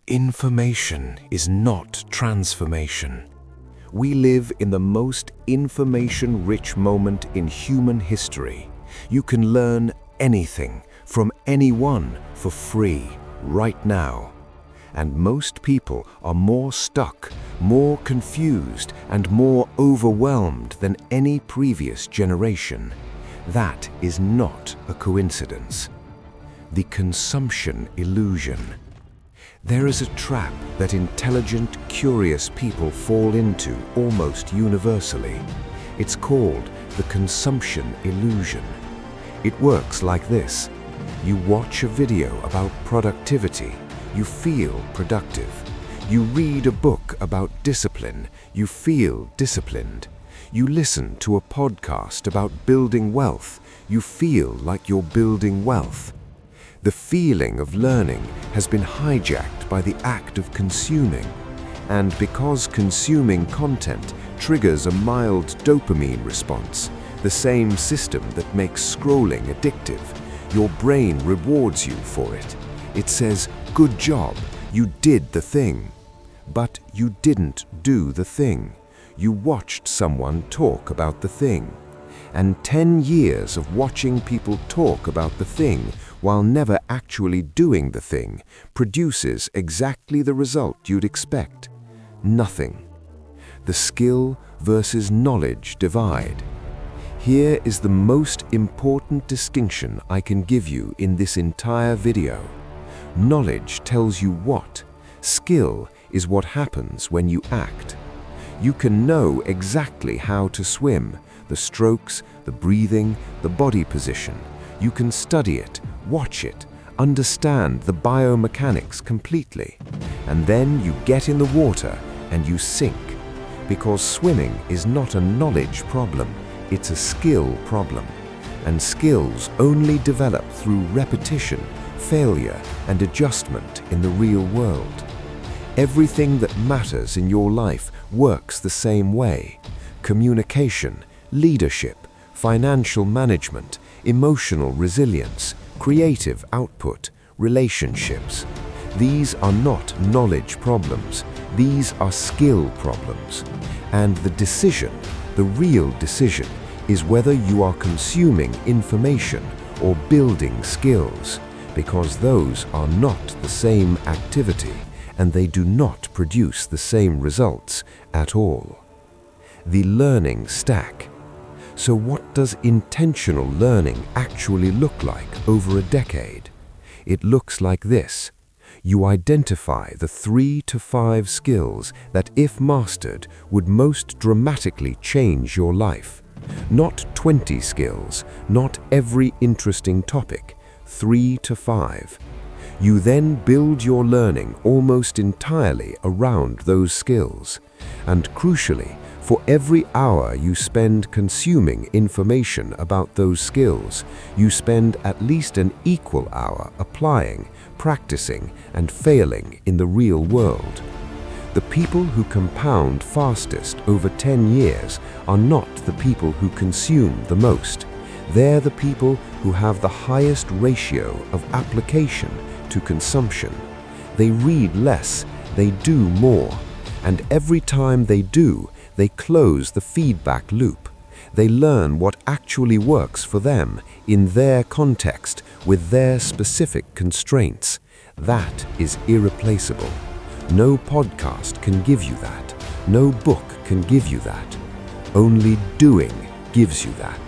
Information is not transformation. We live in the most information-rich moment in human history. You can learn anything from anyone for free right now. And most people are more stuck, more confused, and more overwhelmed than any previous generation. That is not a coincidence. The consumption illusion. There is a trap that intelligent, curious people fall into almost universally. It's called the consumption illusion. It works like this. You watch a video about productivity, you feel productive. You read a book about discipline, you feel disciplined. You listen to a podcast about building wealth, you feel like you're building wealth. The feeling of learning has been hijacked by the act of consuming. And because consuming content triggers a mild dopamine response, the same system that makes scrolling addictive, your brain rewards you for it. It says, "Good job, you did the thing." But you didn't do the thing. You watched someone talk about the thing. And 10 years of watching people talk about the thing while never actually doing the thing produces exactly the result you'd expect. Nothing. The skill versus knowledge divide. Here is the most important distinction I can give you in this entire video. Knowledge tells you what. Skill is what happens when you act. You can know exactly how to swim, the strokes, the breathing, the body position. You can study it, watch it, understand the biomechanics completely. And then you get in the water and you sink. Because swimming is not a knowledge problem, it's a skill problem. And skills only develop through repetition, failure, and adjustment in the real world. Everything that matters in your life works the same way. Communication, leadership, financial management, emotional resilience, creative output, relationships. These are not knowledge problems. These are skill problems. And the decision, the real decision, is whether you are consuming information or building skills, because those are not the same activity and they do not produce the same results at all. The learning stack. So what does intentional learning actually look like over a decade? It looks like this. You identify the 3 to 5 skills that, if mastered, would most dramatically change your life. Not 20 skills, not every interesting topic, 3 to 5. You then build your learning almost entirely around those skills. And crucially, for every hour you spend consuming information about those skills, you spend at least an equal hour applying, practicing, and failing in the real world. The people who compound fastest over 10 years are not the people who consume the most. They're the people who have the highest ratio of application to consumption. They read less, they do more. And every time they do, they close the feedback loop. They learn what actually works for them in their context with their specific constraints. That is irreplaceable. No podcast can give you that. No book can give you that. Only doing gives you that.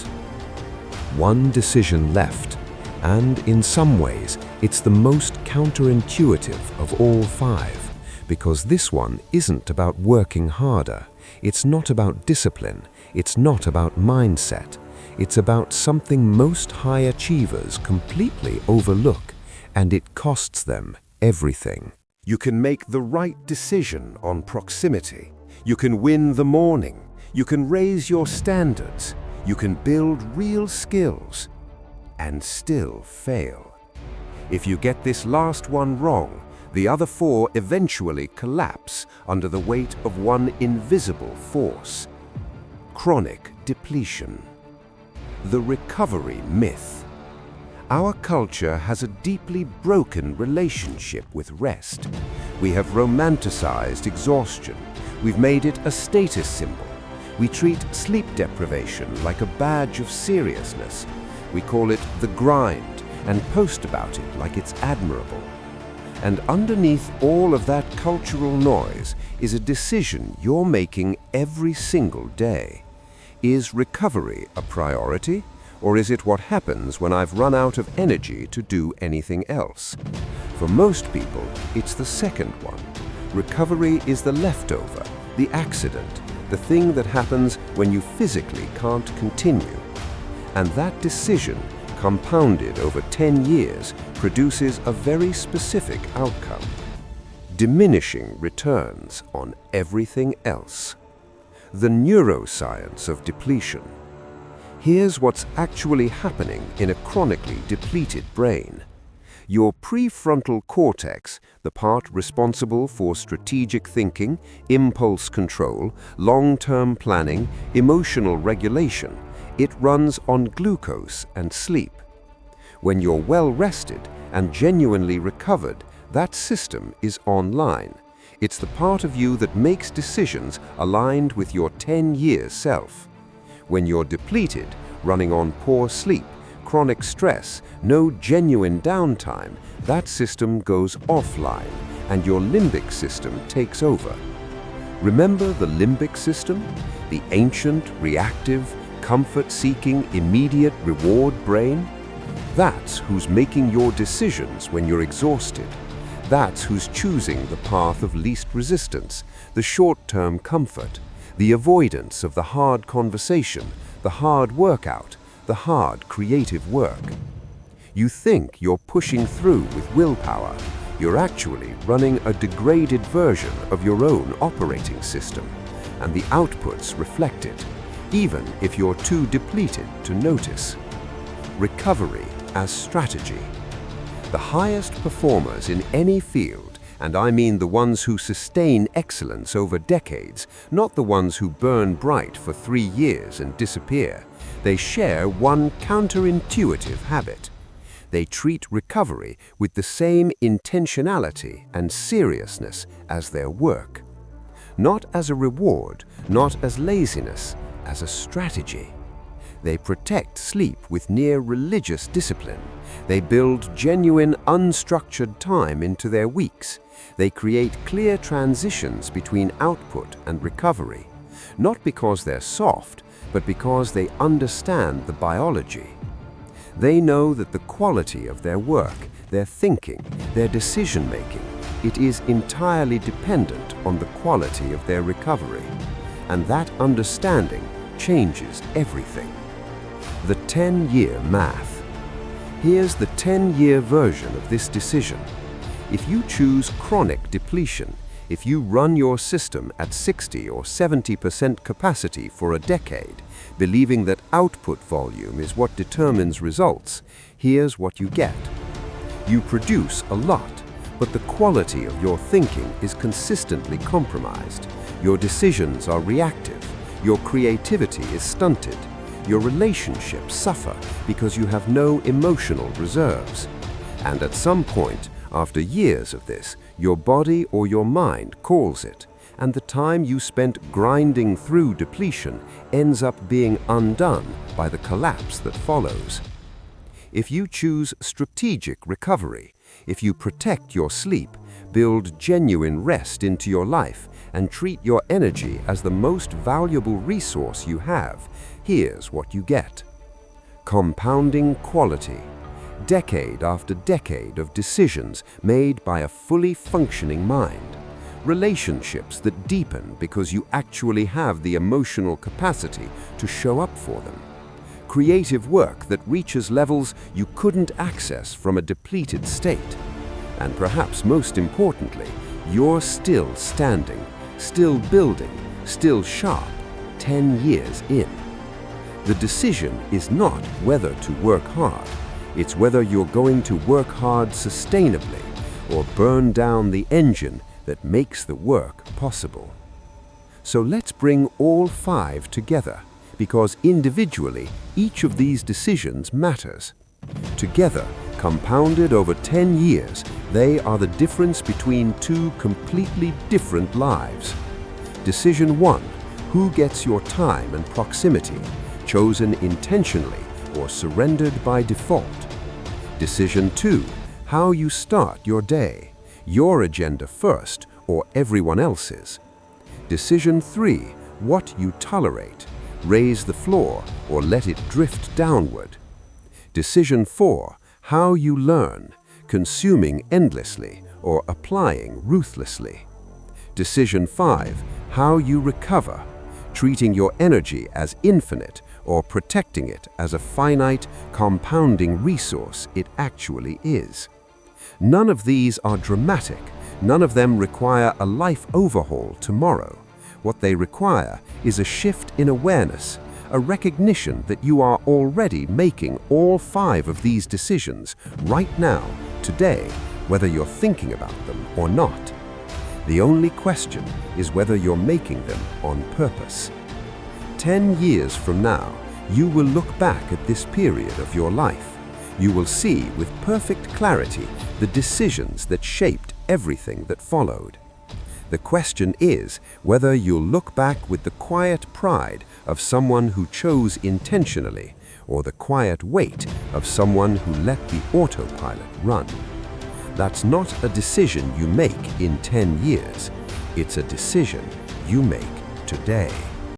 One decision left, and in some ways, it's the most counterintuitive of all 5, because this one isn't about working harder. It's not about discipline. It's not about mindset. It's about something most high achievers completely overlook, and it costs them everything. You can make the right decision on proximity. You can win the morning. You can raise your standards. You can build real skills and still fail. If you get this last one wrong, the other 4 eventually collapse under the weight of one invisible force: chronic depletion. The recovery myth. Our culture has a deeply broken relationship with rest. We have romanticized exhaustion. We've made it a status symbol. We treat sleep deprivation like a badge of seriousness. We call it the grind and post about it like it's admirable. And underneath all of that cultural noise is a decision you're making every single day. Is recovery a priority, or is it what happens when I've run out of energy to do anything else? For most people, it's the second one. Recovery is the leftover, the accident, the thing that happens when you physically can't continue. And that decision, compounded over 10 years, produces a very specific outcome: diminishing returns on everything else. The neuroscience of depletion. Here's what's actually happening in a chronically depleted brain. Your prefrontal cortex, the part responsible for strategic thinking, impulse control, long-term planning, emotional regulation, it runs on glucose and sleep. When you're well rested and genuinely recovered, that system is online. It's the part of you that makes decisions aligned with your 10-year self. When you're depleted, running on poor sleep, chronic stress, no genuine downtime, that system goes offline and your limbic system takes over. Remember the limbic system? The ancient, reactive, comfort-seeking, immediate reward brain? That's who's making your decisions when you're exhausted. That's who's choosing the path of least resistance, the short-term comfort, the avoidance of the hard conversation, the hard workout, the hard creative work. You think you're pushing through with willpower. You're actually running a degraded version of your own operating system, and the outputs reflect it, even if you're too depleted to notice. Recovery as strategy. The highest performers in any field, and I mean the ones who sustain excellence over decades, not the ones who burn bright for 3 years and disappear, they share one counterintuitive habit. They treat recovery with the same intentionality and seriousness as their work. Not as a reward, not as laziness, as a strategy. They protect sleep with near religious discipline. They build genuine, unstructured time into their weeks. They create clear transitions between output and recovery, not because they're soft, but because they understand the biology. They know that the quality of their work, their thinking, their decision-making, it is entirely dependent on the quality of their recovery. And that understanding changes everything. The 10-year math. Here's the 10-year version of this decision. If you choose chronic depletion, if you run your system at 60 or 70% capacity for a decade, believing that output volume is what determines results, here's what you get. You produce a lot, but the quality of your thinking is consistently compromised. Your decisions are reactive. Your creativity is stunted. Your relationships suffer because you have no emotional reserves. And at some point, after years of this, your body or your mind calls it, and the time you spent grinding through depletion ends up being undone by the collapse that follows. If you choose strategic recovery, if you protect your sleep, build genuine rest into your life, and treat your energy as the most valuable resource you have, here's what you get. Compounding quality. Decade after decade of decisions made by a fully functioning mind. Relationships that deepen because you actually have the emotional capacity to show up for them. Creative work that reaches levels you couldn't access from a depleted state. And perhaps most importantly, you're still standing, still building, still sharp, 10 years in. The decision is not whether to work hard. It's whether you're going to work hard sustainably or burn down the engine that makes the work possible. So let's bring all 5 together, because individually, each of these decisions matters. Together, Compounded over 10 years, they are the difference between two completely different lives. Decision 1. Who gets your time and proximity, chosen intentionally or surrendered by default? Decision 2. How you start your day, your agenda first or everyone else's. Decision 3. What you tolerate, raise the floor or let it drift downward. Decision 4. How you learn, consuming endlessly or applying ruthlessly. Decision 5. How you recover, treating your energy as infinite or protecting it as a finite, compounding resource it actually is. None of these are dramatic. None of them require a life overhaul tomorrow. What they require is a shift in awareness, a recognition that you are already making all 5 of these decisions right now, today, whether you're thinking about them or not. The only question is whether you're making them on purpose. 10 years from now, you will look back at this period of your life. You will see with perfect clarity the decisions that shaped everything that followed. The question is whether you'll look back with the quiet pride of someone who chose intentionally or the quiet weight of someone who let the autopilot run. That's not a decision you make in 10 years. It's a decision you make today.